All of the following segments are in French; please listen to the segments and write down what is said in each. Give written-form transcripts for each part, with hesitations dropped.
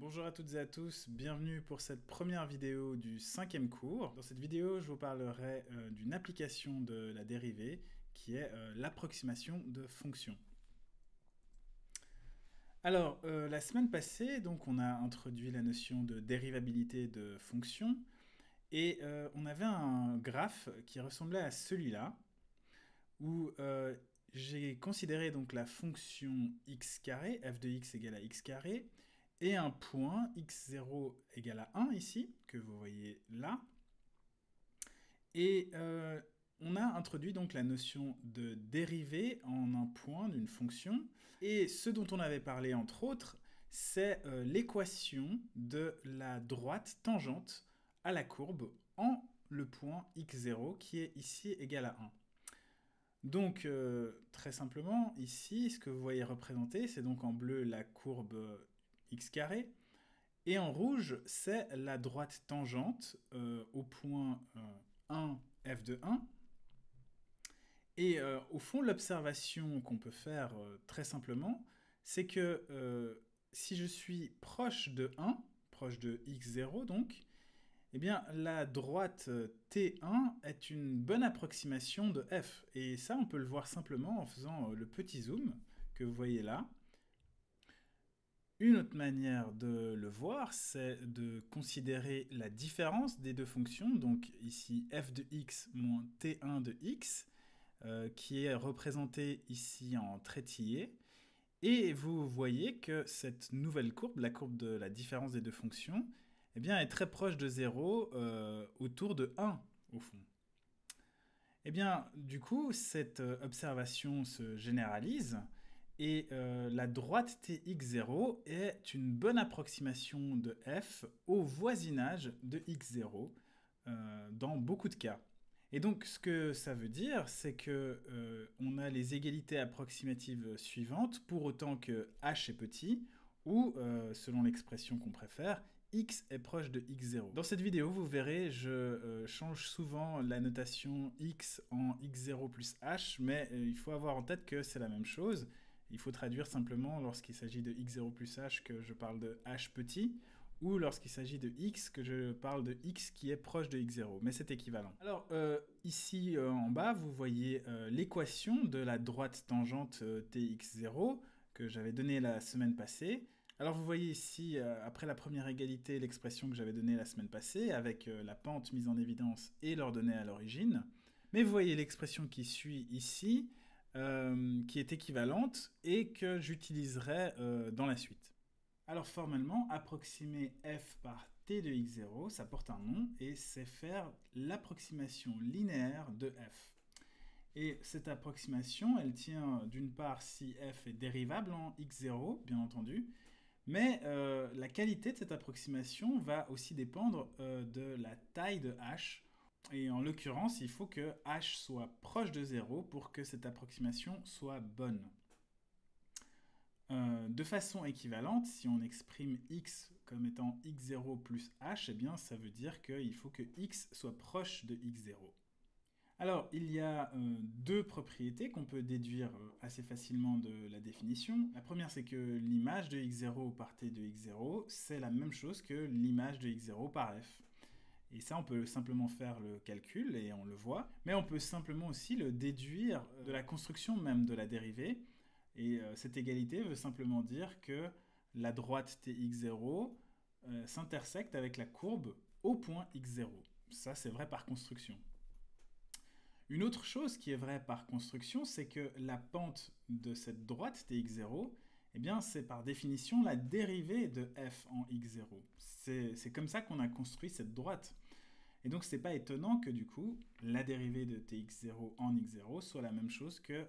Bonjour à toutes et à tous, bienvenue pour cette première vidéo du 5e cours. Dans cette vidéo, je vous parlerai d'une application de la dérivée qui est l'approximation de fonctions. Alors, la semaine passée, donc, on a introduit la notion de dérivabilité de fonctions et on avait un graphe qui ressemblait à celui-là où j'ai considéré donc la fonction x carré, f de x égale à x carré, et un point x0 égale à 1 ici, que vous voyez là. Et on a introduit donc la notion de dérivée en un point d'une fonction. Et ce dont on avait parlé entre autres, c'est l'équation de la droite tangente à la courbe en le point x0 qui est ici égal à 1. Donc, très simplement, ici, ce que vous voyez représenté, c'est donc en bleu la courbe x carré, et en rouge, c'est la droite tangente au point 1, f de 1. Et au fond, l'observation qu'on peut faire très simplement, c'est que si je suis proche de 1, proche de x0 donc, eh bien, la droite T1 est une bonne approximation de f. Et ça, on peut le voir simplement en faisant le petit zoom que vous voyez là. Une autre manière de le voir, c'est de considérer la différence des deux fonctions. Donc ici, f de x moins T1 de x, qui est représentée ici en trétillé. Et vous voyez que cette nouvelle courbe, la courbe de la différence des deux fonctions, eh bien, est très proche de 0 autour de 1, au fond. Eh bien, du coup, cette observation se généralise et la droite Tx0 est une bonne approximation de f au voisinage de x0 dans beaucoup de cas. Et donc, ce que ça veut dire, c'est que on a les égalités approximatives suivantes pour autant que h est petit, ou, selon l'expression qu'on préfère, x est proche de x0. Dans cette vidéo, vous verrez, je change souvent la notation x en x0 plus h, mais il faut avoir en tête que c'est la même chose. Il faut traduire simplement lorsqu'il s'agit de x0 plus h que je parle de h petit, ou lorsqu'il s'agit de x, que je parle de x qui est proche de x0, mais c'est équivalent. Alors, ici en bas, vous voyez l'équation de la droite tangente tx0 que j'avais donnée la semaine passée. Alors vous voyez ici, après la première égalité, l'expression que j'avais donnée la semaine passée, avec la pente mise en évidence et l'ordonnée à l'origine. Mais vous voyez l'expression qui suit ici, qui est équivalente et que j'utiliserai dans la suite. Alors formellement, approximer f par t de x0, ça porte un nom, et c'est faire l'approximation linéaire de f. Et cette approximation, elle tient d'une part si f est dérivable en x0, bien entendu, mais la qualité de cette approximation va aussi dépendre de la taille de h. Et en l'occurrence, il faut que h soit proche de 0 pour que cette approximation soit bonne. De façon équivalente, si on exprime x comme étant x0 plus h, eh bien ça veut dire qu'il faut que x soit proche de x0. Alors, il y a deux propriétés qu'on peut déduire assez facilement de la définition. La première, c'est que l'image de x0 par t de x0, c'est la même chose que l'image de x0 par f. Et ça, on peut simplement faire le calcul, et on le voit. Mais on peut simplement aussi le déduire de la construction même de la dérivée. Et cette égalité veut simplement dire que la droite tx0 s'intersecte avec la courbe au point x0. Ça, c'est vrai par construction. Une autre chose qui est vraie par construction, c'est que la pente de cette droite tx0, eh bien, c'est par définition la dérivée de f en x0. C'est comme ça qu'on a construit cette droite. Et donc, c'est pas étonnant que du coup, la dérivée de tx0 en x0 soit la même chose que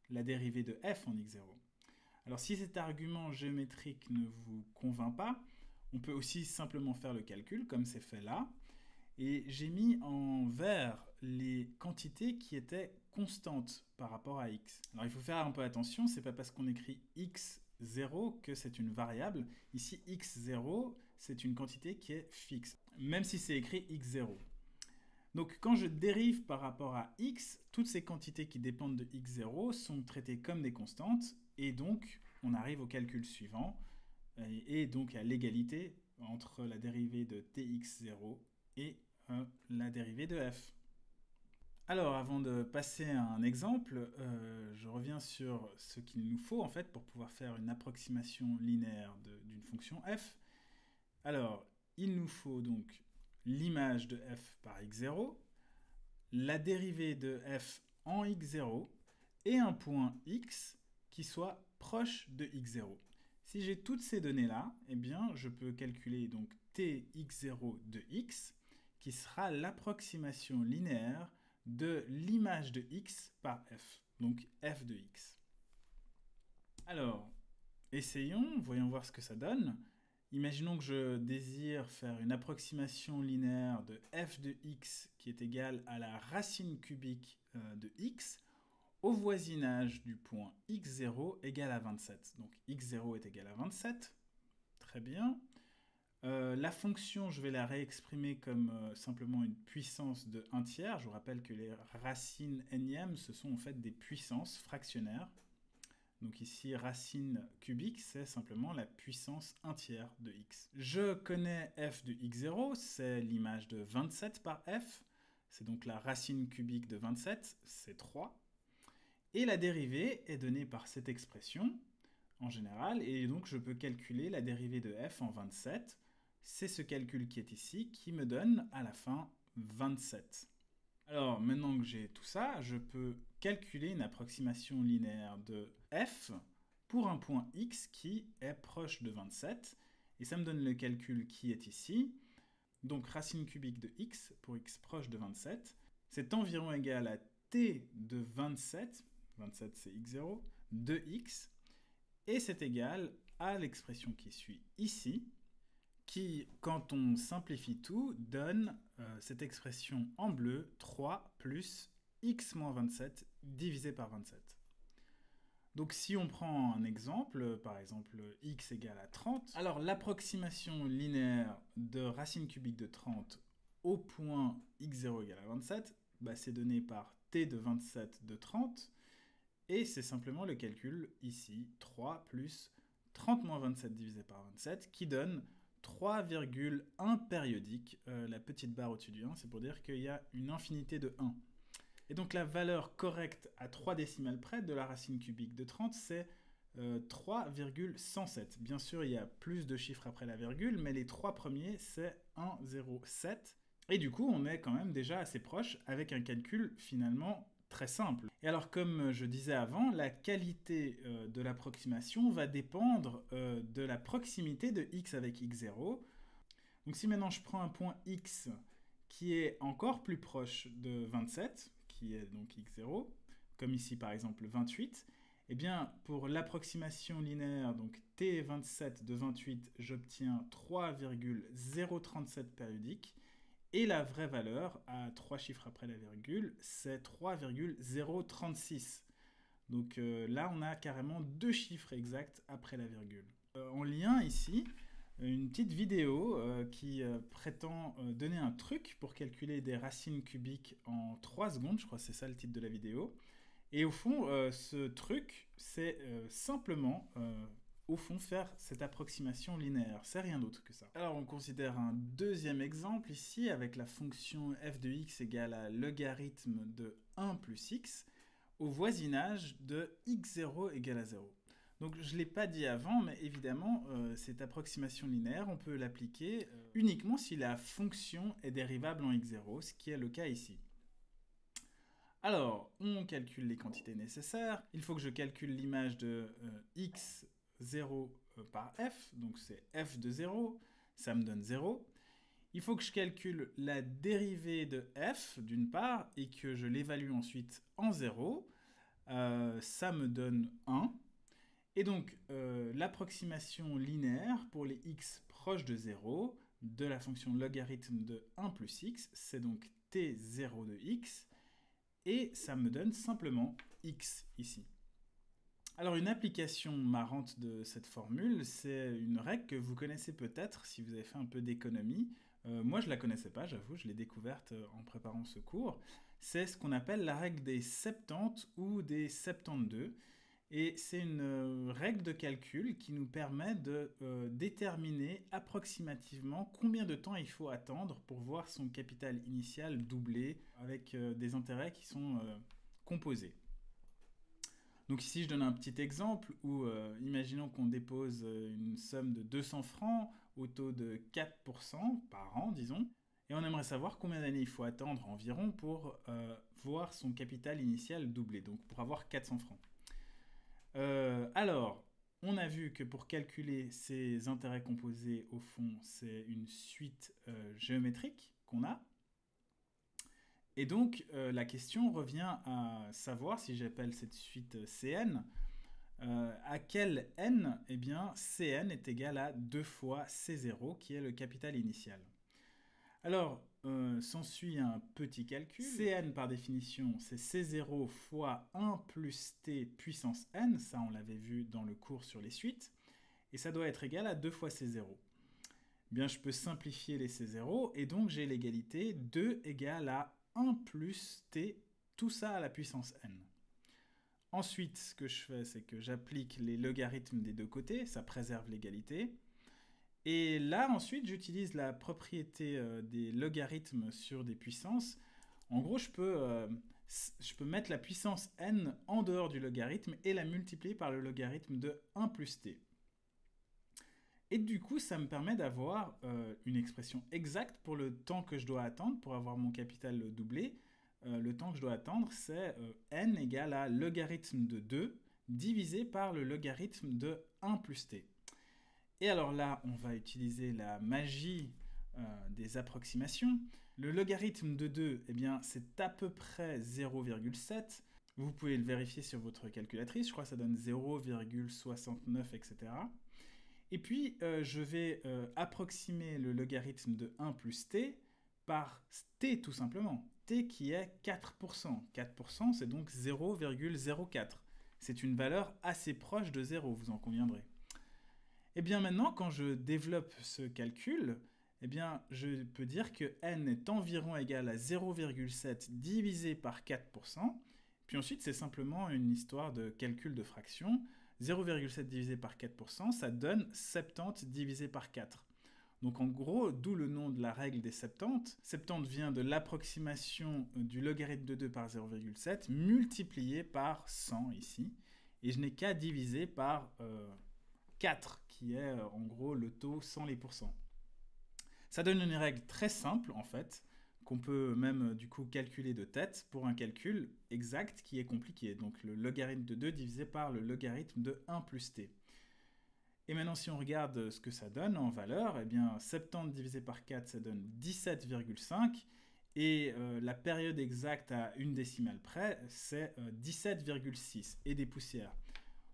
la dérivée de f en x0. Alors, si cet argument géométrique ne vous convainc pas, on peut aussi simplement faire le calcul, comme c'est fait là. Et j'ai mis en vert les quantités qui étaient constantes par rapport à x. Alors il faut faire un peu attention, c'est pas parce qu'on écrit x0 que c'est une variable. Ici x0, c'est une quantité qui est fixe, même si c'est écrit x0. Donc quand je dérive par rapport à x, toutes ces quantités qui dépendent de x0 sont traitées comme des constantes, et donc on arrive au calcul suivant. et donc à l'égalité entre la dérivée de tx0 et la dérivée de f. Alors, avant de passer à un exemple, je reviens sur ce qu'il nous faut en fait pour pouvoir faire une approximation linéaire d'une fonction f. Alors, il nous faut donc l'image de f par x0, la dérivée de f en x0 et un point x qui soit proche de x0. Si j'ai toutes ces données-là, eh bien, je peux calculer donc tx0 de x, qui sera l'approximation linéaire de l'image de x par f, donc f de x. Alors, essayons, voyons voir ce que ça donne. Imaginons que je désire faire une approximation linéaire de f de x qui est égale à la racine cubique de x au voisinage du point x0 égale à 27. Donc x0 est égal à 27. Très bien. La fonction, je vais la réexprimer comme simplement une puissance de 1 tiers. Je vous rappelle que les racines énièmes, ce sont en fait des puissances fractionnaires. Donc ici, racine cubique, c'est simplement la puissance 1 tiers de x. Je connais f de x0, c'est l'image de 27 par f. C'est donc la racine cubique de 27, c'est 3. Et la dérivée est donnée par cette expression, en général, et donc je peux calculer la dérivée de f en 27. C'est ce calcul qui est ici, qui me donne à la fin 27. Alors, maintenant que j'ai tout ça, je peux calculer une approximation linéaire de f pour un point x qui est proche de 27. Et ça me donne le calcul qui est ici. Donc, racine cubique de x pour x proche de 27. C'est environ égal à t de 27, 27 c'est x0, de x. Et c'est égal à l'expression qui suit ici, qui, quand on simplifie tout, donne cette expression en bleu, 3 plus x moins 27 divisé par 27. Donc si on prend un exemple, par exemple x égale à 30, alors l'approximation linéaire de racine cubique de 30 au point x0 égale à 27, bah, c'est donné par t de 27 de 30, et c'est simplement le calcul ici, 3 plus 30 moins 27 divisé par 27, qui donne 3,1 périodique, la petite barre au-dessus du 1, c'est pour dire qu'il y a une infinité de 1. Et donc la valeur correcte à 3 décimales près de la racine cubique de 30, c'est 3,107. Bien sûr, il y a plus de chiffres après la virgule, mais les 3 premiers, c'est 1,07. Et du coup, on est quand même déjà assez proche avec un calcul finalement très simple. Et alors, comme je disais avant, la qualité de l'approximation va dépendre de la proximité de x avec x0. Donc si maintenant je prends un point x qui est encore plus proche de 27, qui est donc x0, comme ici par exemple 28, eh bien pour l'approximation linéaire, donc t27 de 28, j'obtiens 3,037 périodiques. Et la vraie valeur, à 3 chiffres après la virgule, c'est 3,036. Donc là, on a carrément 2 chiffres exacts après la virgule. En lien ici, une petite vidéo qui prétend donner un truc pour calculer des racines cubiques en 3 secondes, je crois que c'est ça le titre de la vidéo. Et au fond, ce truc, c'est simplement au fond, faire cette approximation linéaire. C'est rien d'autre que ça. Alors, on considère un deuxième exemple ici, avec la fonction f de x égale à logarithme de 1 plus x, au voisinage de x0 égale à 0. Donc, je ne l'ai pas dit avant, mais évidemment, cette approximation linéaire, on peut l'appliquer uniquement si la fonction est dérivable en x0, ce qui est le cas ici. Alors, on calcule les quantités nécessaires. Il faut que je calcule l'image de x 0 par f, donc c'est f de 0, ça me donne 0. Il faut que je calcule la dérivée de f d'une part et que je l'évalue ensuite en 0, ça me donne 1. Et donc l'approximation linéaire pour les x proches de 0 de la fonction logarithme de 1 plus x, c'est donc t0 de x, et ça me donne simplement x ici. Alors une application marrante de cette formule, c'est une règle que vous connaissez peut-être si vous avez fait un peu d'économie. Moi je ne la connaissais pas, j'avoue, je l'ai découverte en préparant ce cours. C'est ce qu'on appelle la règle des 70 ou des 72. Et c'est une règle de calcul qui nous permet de déterminer approximativement combien de temps il faut attendre pour voir son capital initial doubler avec des intérêts qui sont composés. Donc ici, je donne un petit exemple où, imaginons qu'on dépose une somme de 200 francs au taux de 4% par an, disons, et on aimerait savoir combien d'années il faut attendre environ pour voir son capital initial doubler, donc pour avoir 400 francs. Alors, on a vu que pour calculer ces intérêts composés, au fond, c'est une suite géométrique qu'on a. Et donc, la question revient à savoir, si j'appelle cette suite Cn, à quel n? Eh bien, Cn est égal à 2 fois C0, qui est le capital initial. Alors, s'ensuit un petit calcul. Cn, par définition, c'est C0 fois 1 plus t puissance n. Ça, on l'avait vu dans le cours sur les suites. Et ça doit être égal à 2 fois C0. Eh bien, je peux simplifier les C0. Et donc, j'ai l'égalité 2 égale à 1 plus t, tout ça à la puissance n. Ensuite, ce que je fais, c'est que j'applique les logarithmes des deux côtés. Ça préserve l'égalité. Et là, ensuite, j'utilise la propriété des logarithmes sur des puissances. En gros, je peux mettre la puissance n en dehors du logarithme et la multiplier par le logarithme de 1 plus t. Et du coup, ça me permet d'avoir une expression exacte pour le temps que je dois attendre pour avoir mon capital doublé. Le temps que je dois attendre, c'est n égale à logarithme de 2 divisé par le logarithme de 1 plus t. Et alors là, on va utiliser la magie des approximations. Le logarithme de 2, eh bien, c'est à peu près 0,7. Vous pouvez le vérifier sur votre calculatrice. Je crois que ça donne 0,69, etc. Et puis, je vais approximer le logarithme de 1 plus t par t tout simplement. T qui est 4%. 4%, c'est donc 0,04. C'est une valeur assez proche de 0, vous en conviendrez. Et bien maintenant, quand je développe ce calcul, eh bien, je peux dire que n est environ égal à 0,7 divisé par 4%. Puis ensuite, c'est simplement une histoire de calcul de fraction. 0,7 divisé par 4%, ça donne 70 divisé par 4. Donc en gros, d'où le nom de la règle des 70. 70 vient de l'approximation du logarithme de 2 par 0,7 multiplié par 100 ici. Et je n'ai qu'à diviser par 4, qui est en gros le taux sans les pourcents. Ça donne une règle très simple en fait, qu'on peut même du coup calculer de tête pour un calcul exact qui est compliqué. Donc le logarithme de 2 divisé par le logarithme de 1 plus t. Et maintenant si on regarde ce que ça donne en valeur, eh bien 70 divisé par 4 ça donne 17,5 et la période exacte à une décimale près c'est 17,6 et des poussières.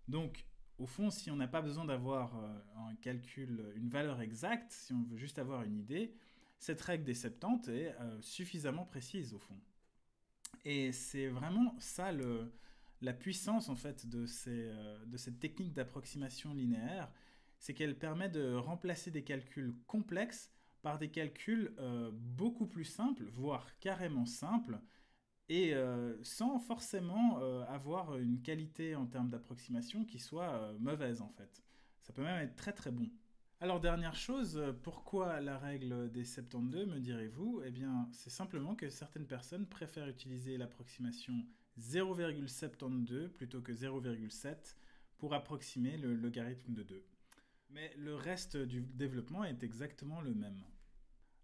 Donc au fond, si on n'a pas besoin d'avoir un calcul, une valeur exacte, si on veut juste avoir une idée, cette règle des 70 est suffisamment précise au fond. Et c'est vraiment ça la puissance en fait de cette technique d'approximation linéaire, c'est qu'elle permet de remplacer des calculs complexes par des calculs beaucoup plus simples, voire carrément simples, et sans forcément avoir une qualité en termes d'approximation qui soit mauvaise en fait. Ça peut même être très très bon. Alors dernière chose, pourquoi la règle des 72 me direz-vous? Eh bien c'est simplement que certaines personnes préfèrent utiliser l'approximation 0,72 plutôt que 0,7 pour approximer le logarithme de 2. Mais le reste du développement est exactement le même.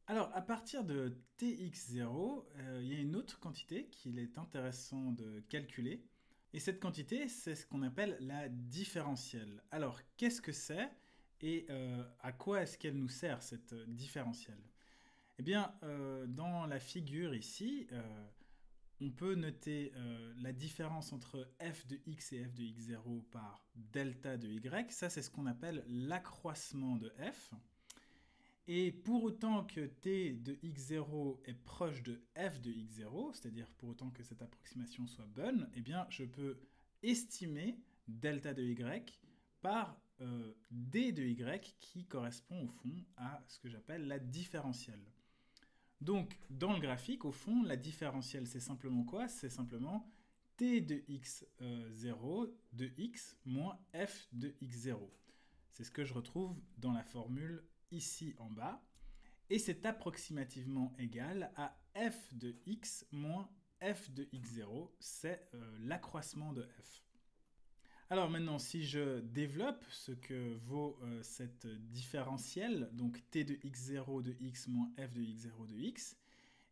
Alors, à partir de tx0, il y a une autre quantité qu'il est intéressant de calculer. Et cette quantité, c'est ce qu'on appelle la différentielle. Alors, qu'est-ce que c'est et à quoi est-ce qu'elle nous sert, cette différentielle? Eh bien, dans la figure ici, on peut noter la différence entre f de x et f de x0 par delta de y. Ça, c'est ce qu'on appelle l'accroissement de f. Et pour autant que t de x0 est proche de f de x0, c'est-à-dire pour autant que cette approximation soit bonne, eh bien je peux estimer delta de y par d de y qui correspond au fond à ce que j'appelle la différentielle. Donc dans le graphique, au fond, la différentielle c'est simplement quoi? C'est simplement t de x0 de x moins f de x0. C'est ce que je retrouve dans la formule ici en bas. Et c'est approximativement égal à f de x moins f de x0. C'est l'accroissement de f. Alors maintenant, si je développe ce que vaut cette différentielle, donc t de x0 de x moins f de x0 de x,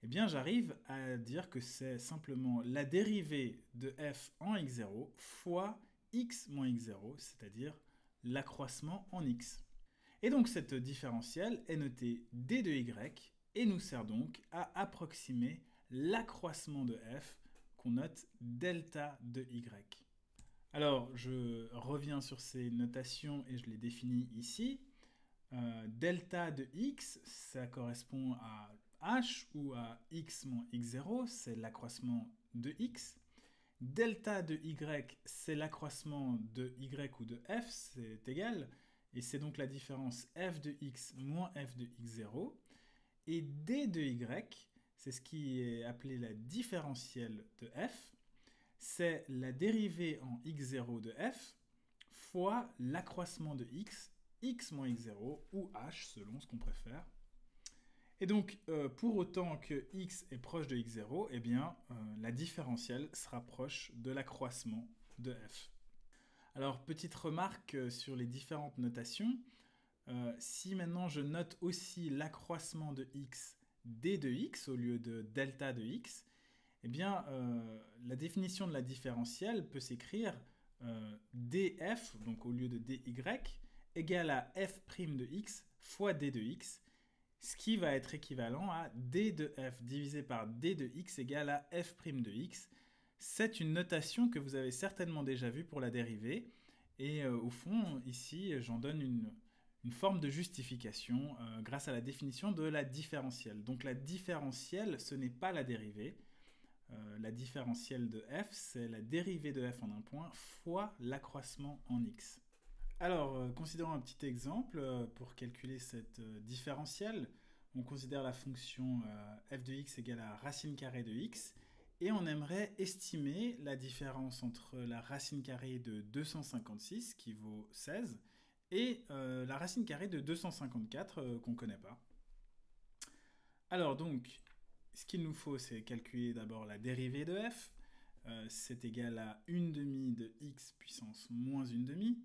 eh bien j'arrive à dire que c'est simplement la dérivée de f en x0 fois x moins x0, c'est-à-dire l'accroissement en x. Et donc cette différentielle est notée d de y et nous sert donc à approximer l'accroissement de f qu'on note delta de y. Alors je reviens sur ces notations et je les définis ici. Delta de x, ça correspond à h ou à x moins x0, c'est l'accroissement de x. Delta de y, c'est l'accroissement de y ou de f, c'est égal. Et c'est donc la différence f de x moins f de x0. Et d de y, c'est ce qui est appelé la différentielle de f. C'est la dérivée en x0 de f fois l'accroissement de x moins x0, ou h, selon ce qu'on préfère. Et donc, pour autant que x est proche de x0, eh bien, la différentielle sera proche de l'accroissement de f. Alors, petite remarque sur les différentes notations. Si maintenant je note aussi l'accroissement de x d de x au lieu de delta de x, eh bien, la définition de la différentielle peut s'écrire df, donc au lieu de dy, égale à f' de x fois d de x, ce qui va être équivalent à d de f divisé par d de x égale à f' de x. C'est une notation que vous avez certainement déjà vue pour la dérivée. Et au fond, ici, j'en donne une forme de justification grâce à la définition de la différentielle. Donc la différentielle, ce n'est pas la dérivée. La différentielle de f, c'est la dérivée de f en un point fois l'accroissement en x. Alors, considérons un petit exemple pour calculer cette différentielle. On considère la fonction f de x égale à racine carrée de x, et on aimerait estimer la différence entre la racine carrée de 256, qui vaut 16, et la racine carrée de 254, qu'on ne connaît pas. Alors donc, ce qu'il nous faut, c'est calculer d'abord la dérivée de f. C'est égal à 1/2 de x puissance moins 1/2.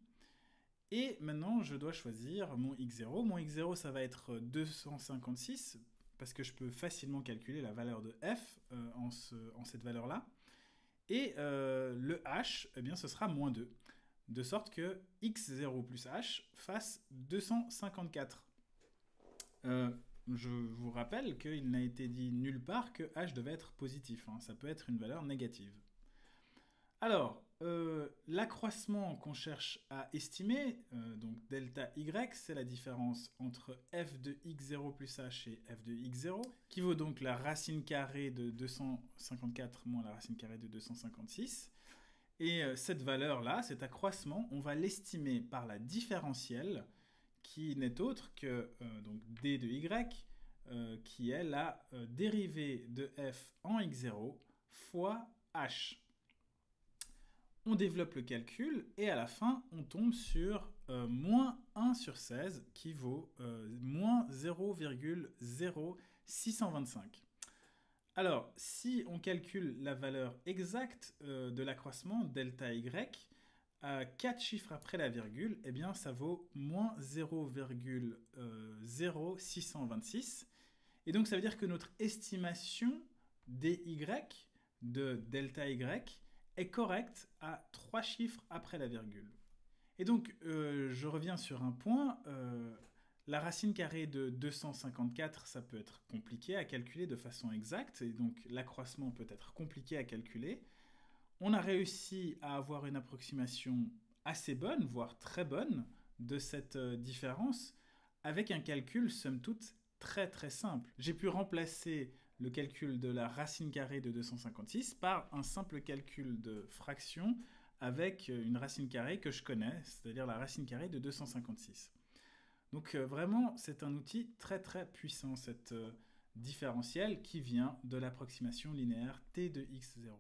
Et maintenant, je dois choisir mon x0. Mon x0, ça va être 256, parce que je peux facilement calculer la valeur de f en cette valeur-là. Et le h, eh bien, ce sera moins 2. De sorte que x0 plus h fasse 254. Je vous rappelle qu'il n'a été dit nulle part que h devait être positif. Ça peut être une valeur négative. Alors, l'accroissement qu'on cherche à estimer, donc delta y, c'est la différence entre f de x0 plus h et f de x0, qui vaut donc la racine carrée de 254 moins la racine carrée de 256. Et cette valeur-là, cet accroissement, on va l'estimer par la différentielle, qui n'est autre que donc d de y, qui est la dérivée de f en x0 fois h. On développe le calcul et à la fin, on tombe sur moins 1 sur 16 qui vaut moins 0,0625. Alors, si on calcule la valeur exacte de l'accroissement delta y, à 4 chiffres après la virgule, eh bien ça vaut moins 0,0626. Et donc ça veut dire que notre estimation dy de delta y est correcte à 3 chiffres après la virgule. Et donc je reviens sur un point. La racine carrée de 254, ça peut être compliqué à calculer de façon exacte, et donc l'accroissement peut être compliqué à calculer. On a réussi à avoir une approximation assez bonne, voire très bonne, de cette différence, avec un calcul, somme toute, très très simple. J'ai pu remplacer le calcul de la racine carrée de 256 par un simple calcul de fraction avec une racine carrée que je connais, c'est-à-dire la racine carrée de 256. Donc vraiment, c'est un outil très très puissant, cette différentielle qui vient de l'approximation linéaire t de x0.